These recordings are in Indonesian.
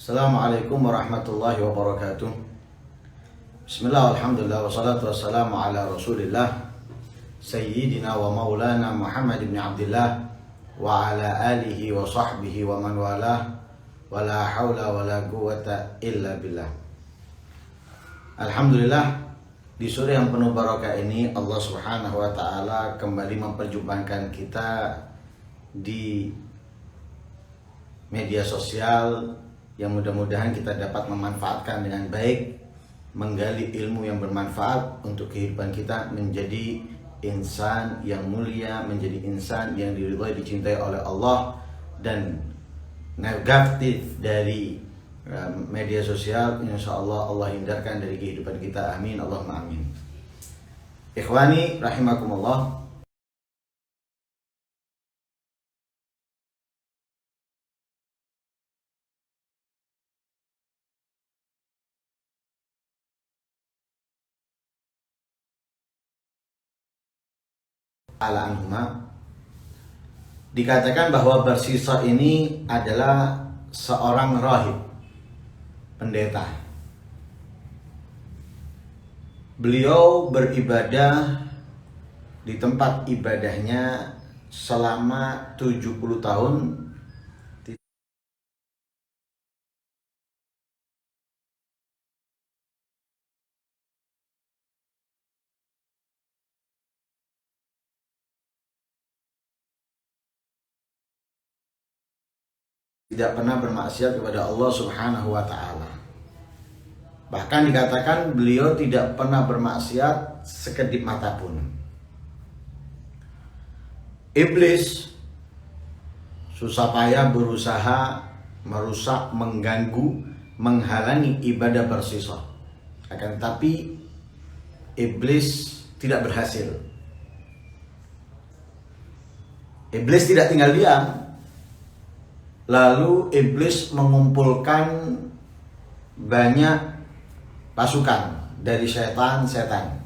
Assalamualaikum warahmatullahi wabarakatuh. Bismillah, alhamdulillah, wassalatu wassalamu ala rasulillah Sayyidina wa maulana Muhammad ibn Abdillah wa ala alihi wa sahbihi wa man walah wa la hawla wa la quwata illa billah. Alhamdulillah, di sore yang penuh barakah ini Allah subhanahu wa ta'ala kembali memperjumpakan kita di media sosial yang mudah-mudahan kita dapat memanfaatkan dengan baik, menggali ilmu yang bermanfaat untuk kehidupan kita menjadi insan yang mulia, menjadi insan yang diridhai, dicintai oleh Allah. Dan negatif dari media sosial insya Allah Allah hindarkan dari kehidupan kita, amin Allahumma amin. Ikhwani rahimakumullah, ala anhuma, dikatakan bahwa Barsisa ini adalah seorang rahib, pendeta. Beliau beribadah di tempat ibadahnya selama 70 tahun tidak pernah bermaksiat kepada Allah subhanahu wa ta'ala. Bahkan dikatakan beliau tidak pernah bermaksiat sekedip mata pun. Iblis susah payah berusaha merusak, mengganggu, menghalangi ibadah Barsisa. Akan tetapi iblis tidak berhasil. Iblis tidak tinggal diam. Lalu iblis mengumpulkan banyak pasukan dari setan-setan.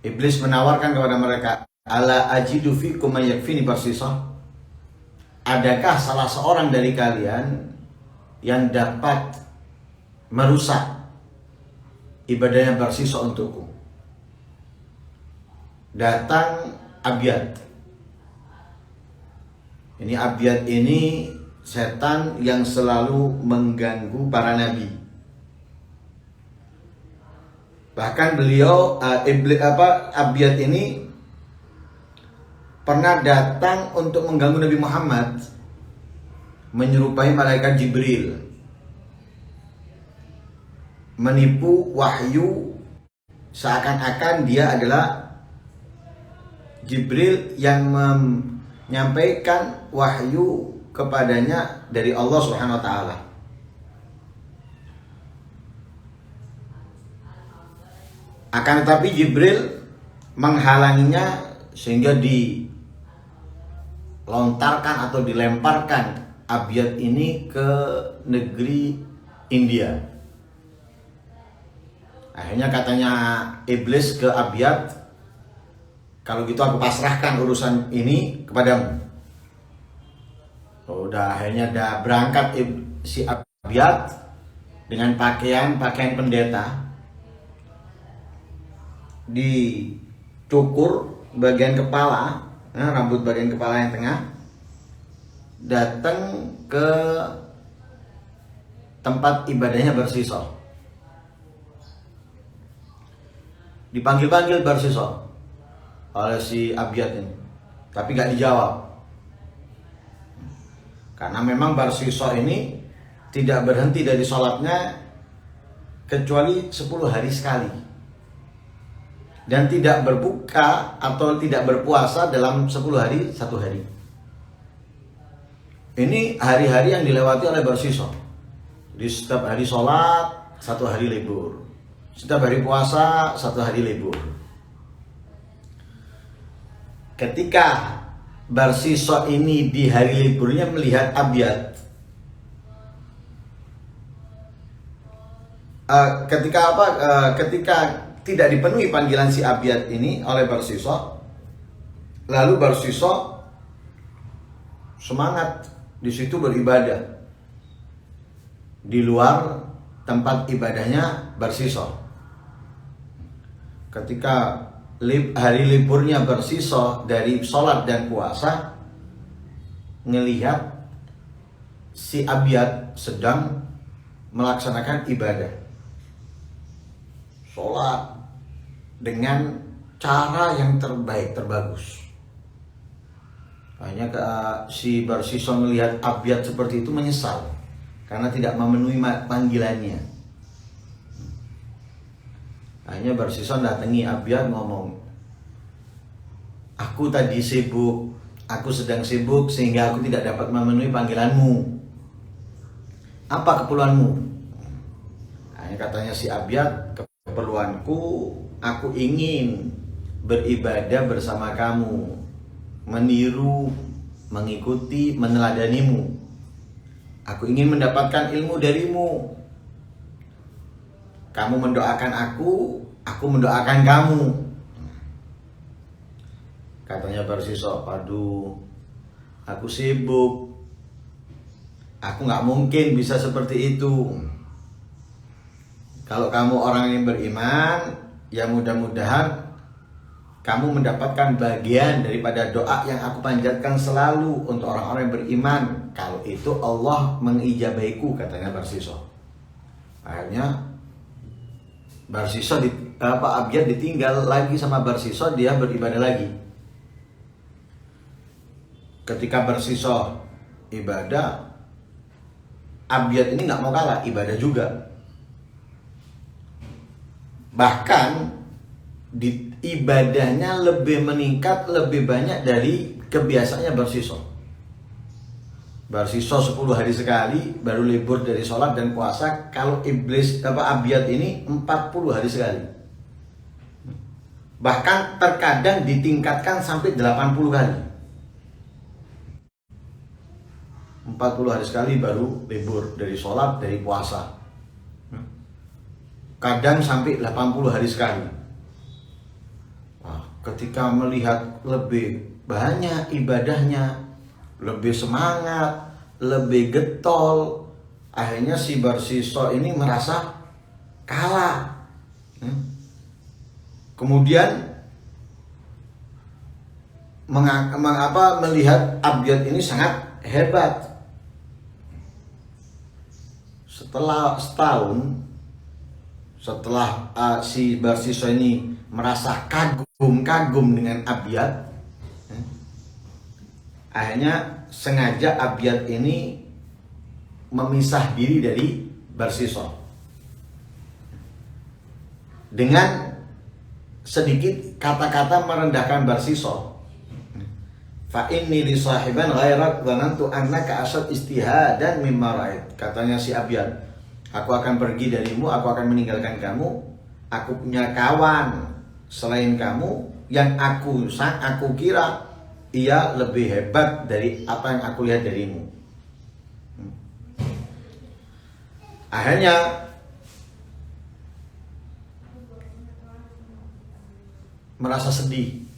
Iblis menawarkan kepada mereka, ala ajidu fikum may yakfini Barsisa? Adakah salah seorang dari kalian yang dapat merusak ibadahnya Barsisa untukku? Datang Abyad. Ini Abyad ini setan yang selalu mengganggu para nabi. Bahkan beliau Abyad ini pernah datang untuk mengganggu Nabi Muhammad, menyerupai malaikat Jibril, menipu wahyu seakan-akan dia adalah Jibril yang menyampaikan wahyu kepadanya dari Allah Subhanahu wa taala. Akan tetapi Jibril menghalanginya sehingga dilontarkan atau dilemparkan Abyad ini ke negeri India. Akhirnya katanya iblis ke Abyad, kalau gitu aku pasrahkan urusan ini kepadamu. Udah akhirnya berangkat si Abyad dengan pakaian pendeta, dicukur bagian kepala, rambut bagian kepala yang tengah, datang ke tempat ibadahnya Barsisa. Dipanggil-panggil Barsisa oleh si Abyad ini, tapi gak dijawab. Karena memang Barsisa ini tidak berhenti dari sholatnya kecuali 10 hari sekali, dan tidak berbuka atau tidak berpuasa dalam 10 hari 1 hari. Ini hari-hari yang dilewati oleh Barsisa. Di setiap hari sholat 1 hari libur, setiap hari puasa 1 hari libur. Ketika Barsisa ini di hari liburnya melihat Abyad, ketika tidak dipenuhi panggilan si Abyad ini oleh Barsisa, lalu Barsisa semangat di situ beribadah. di luar tempat ibadahnya bersisa. Ketika hari liburnya bersisa dari sholat dan puasa, ngelihat si Abyad sedang melaksanakan ibadah sholat dengan cara yang terbaik, terbagus. Hanya si Barsiso melihat Abyad seperti itu menyesal karena tidak memenuhi panggilannya. Hanya Barsiso datangi Abyad ngomong, aku tadi sibuk, aku sedang sibuk sehingga aku tidak dapat memenuhi panggilanmu. Apa keperluanmu? Hanya katanya si Abyad, keperluanku, aku ingin beribadah bersama kamu, meniru, mengikuti, meneladanimu. Aku ingin mendapatkan ilmu darimu. Kamu mendoakan aku mendoakan kamu. Katanya Barsiso, aduh, aku sibuk. Aku gak mungkin bisa seperti itu. Kalau kamu orang yang beriman, ya mudah-mudahan kamu mendapatkan bagian daripada doa yang aku panjatkan selalu untuk orang-orang yang beriman. Kalau itu Allah mengijabaiku, katanya Barsiso. Akhirnya Barsiso Abyad ditinggal lagi sama Barsiso, dia beribadah lagi. Ketika Barsiso ibadah, Abyad ini nggak mau kalah, ibadah juga. Bahkan di ibadahnya lebih meningkat, lebih banyak dari kebiasaannya Barsiso. Barsiso 10 hari sekali, baru libur dari sholat dan puasa. Kalau Abyad ini 40 hari sekali. Bahkan terkadang ditingkatkan sampai 80 kali. 40 hari sekali baru libur dari sholat, dari puasa. Kadang sampai 80 hari sekali. Nah, ketika melihat lebih banyak ibadahnya, lebih semangat, lebih getol, akhirnya si Barsiso ini merasa kalah. Kemudian melihat Abyad ini sangat hebat. Setelah setahun, setelah si Barsiso ini merasa kagum dengan Abyad, akhirnya sengaja Abyad ini memisah diri dari Barsiso dengan sedikit kata-kata merendahkan Barsiso. Fa inni li sahiban ghairak dhanantu annaka asad istihadan mimma ra'ait. Katanya si Abyad, aku akan pergi darimu, aku akan meninggalkan kamu. Aku punya kawan selain kamu yang aku kira ia lebih hebat dari apa yang aku lihat darimu. Akhirnya merasa sedih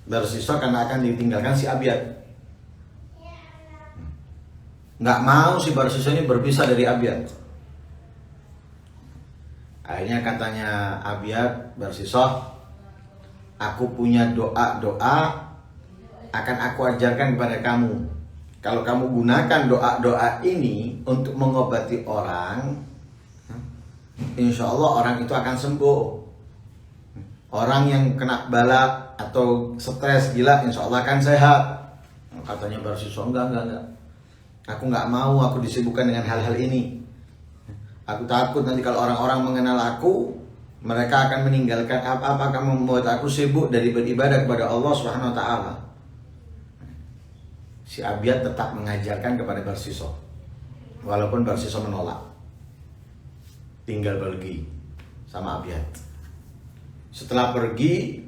Barsiso karena akan ditinggalkan si Abyad. Nggak mau si Barsiso ini berpisah dari Abyad. Akhirnya katanya Abyad, Barsiso, aku punya doa-doa akan aku ajarkan kepada kamu. Kalau kamu gunakan doa-doa ini untuk mengobati orang, insya Allah orang itu akan sembuh. Orang yang kena bala atau stres gila, insya Allah akan sehat. Katanya Barsiso, enggak. Aku nggak mau aku disibukkan dengan hal-hal ini. Aku takut nanti kalau orang-orang mengenal aku, mereka akan meninggalkan apa-apa, akan membuat aku sibuk dari beribadah kepada Allah Subhanahu wa taala. Si Abyad tetap mengajarkan kepada Barsiso, walaupun Barsiso menolak. Tinggal pergi sama Abyad. Setelah pergi,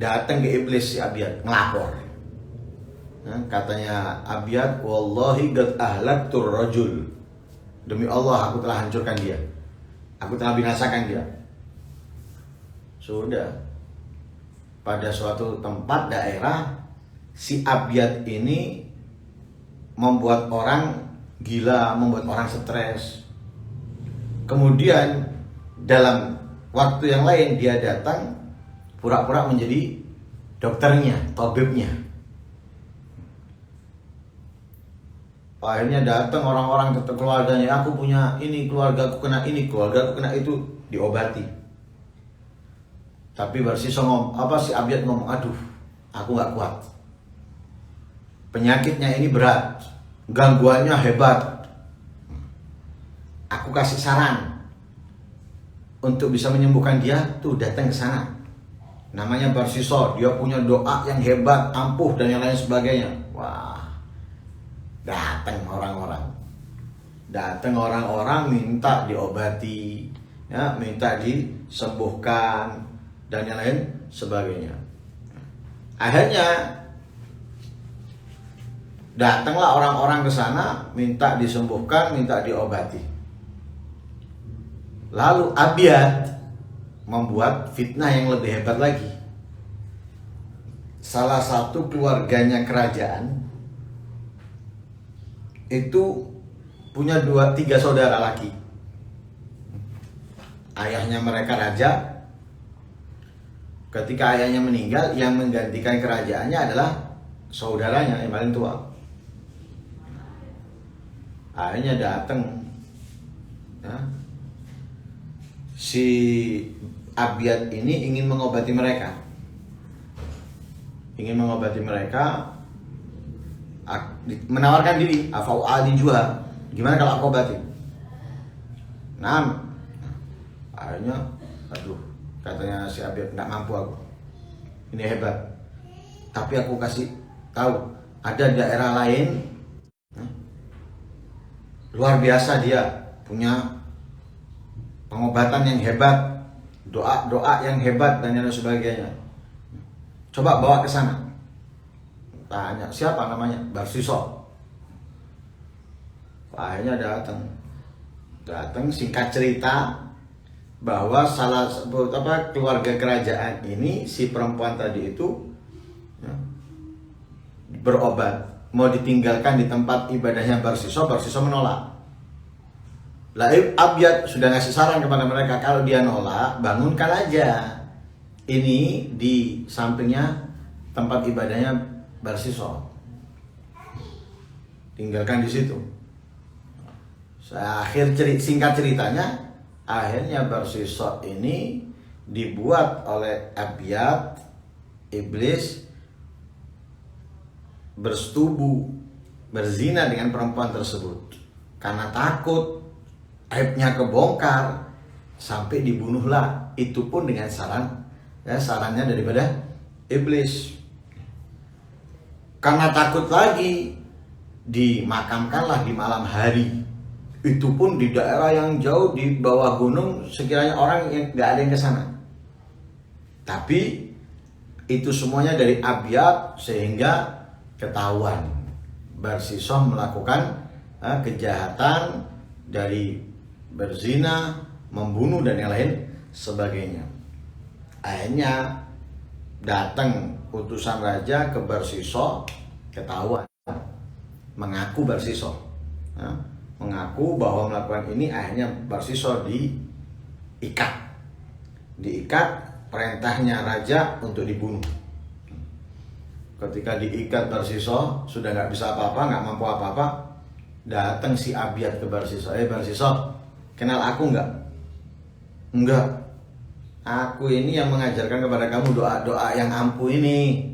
datang ke iblis si Abyad, ngelapor. Katanya Abyad, wallahi qad ahlaktur rajul. Demi Allah aku telah hancurkan dia. Aku telah binasakan dia. Sudah. Pada suatu tempat daerah, si Abyad ini membuat orang gila, membuat orang stres. Kemudian dalam waktu yang lain dia datang pura-pura menjadi dokternya, tabibnya. Akhirnya datang orang-orang ke keluarganya, aku punya ini, keluarga aku kena ini, keluarga aku kena itu, diobati. Tapi Barsiso si Abiad ngomong, aduh, aku nggak kuat. Penyakitnya ini berat, gangguannya hebat. Aku kasih saran untuk bisa menyembuhkan dia, tuh datang ke sana. Namanya Barsiso, dia punya doa yang hebat, ampuh dan yang lain sebagainya. Wah, datang orang-orang minta diobati, ya, minta disembuhkan dan yang lain sebagainya. Akhirnya datanglah orang-orang ke sana minta disembuhkan, minta diobati. Lalu Abiad membuat fitnah yang lebih hebat lagi. Salah satu keluarganya kerajaan itu punya 2-3 saudara laki. Ayahnya mereka raja. Ketika ayahnya meninggal, yang menggantikan kerajaannya adalah saudaranya yang paling tua. Akhirnya datang, ya, si Abiad ini ingin mengobati mereka. Menawarkan diri, afau adi juga, gimana kalau aku obati? Nah, akhirnya, aduh, katanya si Abiad, nggak mampu aku, ini hebat. Tapi aku kasih tahu, ada daerah lain, luar biasa, dia punya pengobatan yang hebat, doa yang hebat dan lain sebagainya. Coba bawa ke sana. Tanya, siapa namanya? Barsiso. Akhirnya datang singkat cerita bahwa keluarga kerajaan ini, si perempuan tadi itu, ya, berobat, mau ditinggalkan di tempat ibadahnya Barsiso menolak. Lalu Abiad sudah ngasih saran kepada mereka, kalau dia nolak, bangunkan aja ini di sampingnya tempat ibadahnya Barsiso, tinggalkan di situ. Singkat ceritanya, akhirnya Barsiso ini dibuat oleh Abiad, iblis, bersetubuh, berzina dengan perempuan tersebut. Karena takut aibnya kebongkar, sampai dibunuhlah. Itu pun dengan sarannya daripada iblis. Karena takut lagi, dimakamkanlah di malam hari. Itu pun di daerah yang jauh di bawah gunung, sekiranya orang yang gak ada yang ke sana. Tapi itu semuanya dari Abiad, sehingga ketahuan Barsiso melakukan kejahatan dari berzina, membunuh dan yang lain sebagainya. Akhirnya datang utusan raja ke Barsiso, ketahuan, mengaku Barsiso, mengaku bahwa melakukan ini. Akhirnya Barsiso diikat, perintahnya raja untuk dibunuh. Ketika diikat Barsiso, sudah nggak bisa apa-apa, nggak mampu apa-apa, datang si Abiad ke Barsiso. Barsiso, kenal aku nggak? Enggak. Aku ini yang mengajarkan kepada kamu doa-doa yang ampuh ini.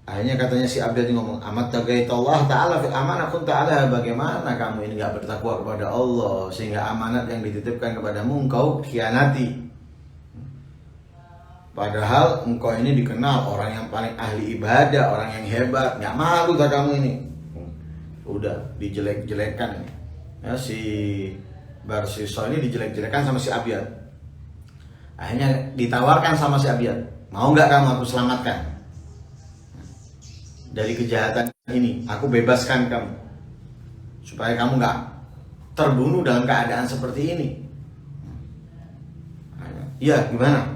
Akhirnya katanya si Abiad ngomong, amat tagaitallah ta'ala fil amanah kun ta'ala, bagaimana kamu ini gak bertakwa kepada Allah sehingga amanat yang dititipkan kepadamu engkau khianati. Padahal engkau ini dikenal orang yang paling ahli ibadah, orang yang hebat, gak malu tak kamu ini? Udah dijelek-jelekan. Ya, si Barsiso ini dijelek-jelekan sama si Abiad. Akhirnya ditawarkan sama si Abiad, mau nggak kamu aku selamatkan dari kejahatan ini, aku bebaskan kamu supaya kamu nggak terbunuh dalam keadaan seperti ini. Iya, gimana?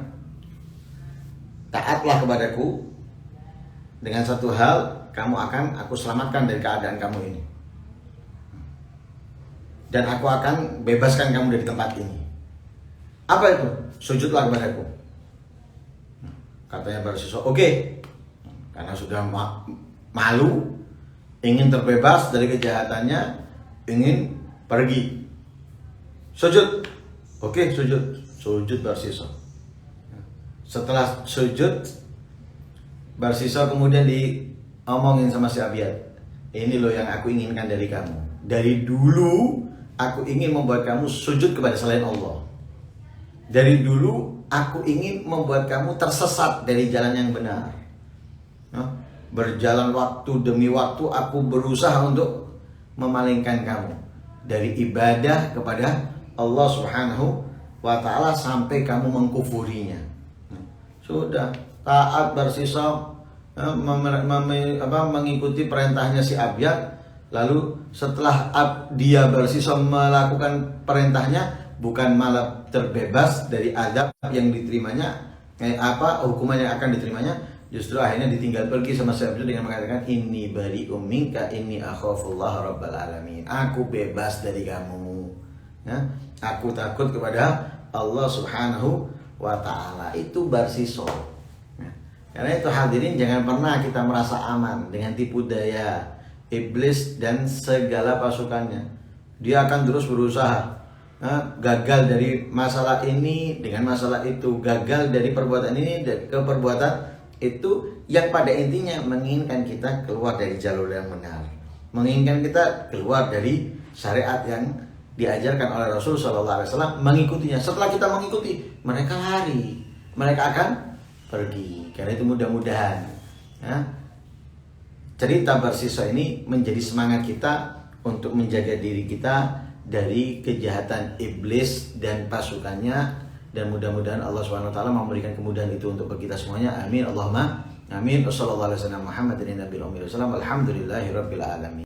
Taatlah kepadaku dengan satu hal, aku selamatkan dari keadaan kamu ini. Dan aku akan bebaskan kamu dari tempat ini. Apa itu? Sujudlah kepadaku. Katanya bersiswa, oke. Karena sudah malu, ingin terbebas dari kejahatannya, ingin pergi. Sujud. Oke, sujud. Sujud bersiswa. Setelah sujud, bersiswa kemudian diomongin sama si Abyad. Ini loh yang aku inginkan dari kamu. Dari dulu aku ingin membuat kamu sujud kepada selain Allah. Dari dulu aku ingin membuat kamu tersesat dari jalan yang benar. Berjalan waktu demi waktu aku berusaha untuk memalingkan kamu dari ibadah kepada Allah Subhanahu wa ta'ala sampai kamu mengkufurinya. Sudah taat bersisa mengikuti perintahnya si Abyad. Lalu setelah dia bersisa melakukan perintahnya, bukan malah terbebas dari adab yang diterimanya, hukuman yang akan diterimanya, justru akhirnya ditinggal pergi sama si Abyad dengan mengatakan inni bari'um minka inni akhafullah rabbal alamin. Aku bebas dari kamu. Ya, aku takut kepada Allah Subhanahu wa ta'ala. Itu bersisa. Karena itu hadirin, jangan pernah kita merasa aman dengan tipu daya iblis dan segala pasukannya. Dia akan terus berusaha gagal dari masalah ini dengan masalah itu, gagal dari perbuatan ini ke perbuatan itu, yang pada intinya menginginkan kita keluar dari jalur yang benar, menginginkan kita keluar dari syariat yang diajarkan oleh Rasul Sallallahu Alaihi Wasallam, mengikutinya. Setelah kita mengikuti, mereka lari, mereka akan pergi. Karena itu mudah-mudahan cerita bersiswa ini menjadi semangat kita untuk menjaga diri kita dari kejahatan iblis dan pasukannya, dan mudah-mudahan Allah SWT memberikan kemudahan itu untuk kita semuanya. Amin Allahumma amin. Wassallallahu alaihi wasallam Muhammadin nabiyil ummi wasallam. Alhamdulillahirabbil alamin.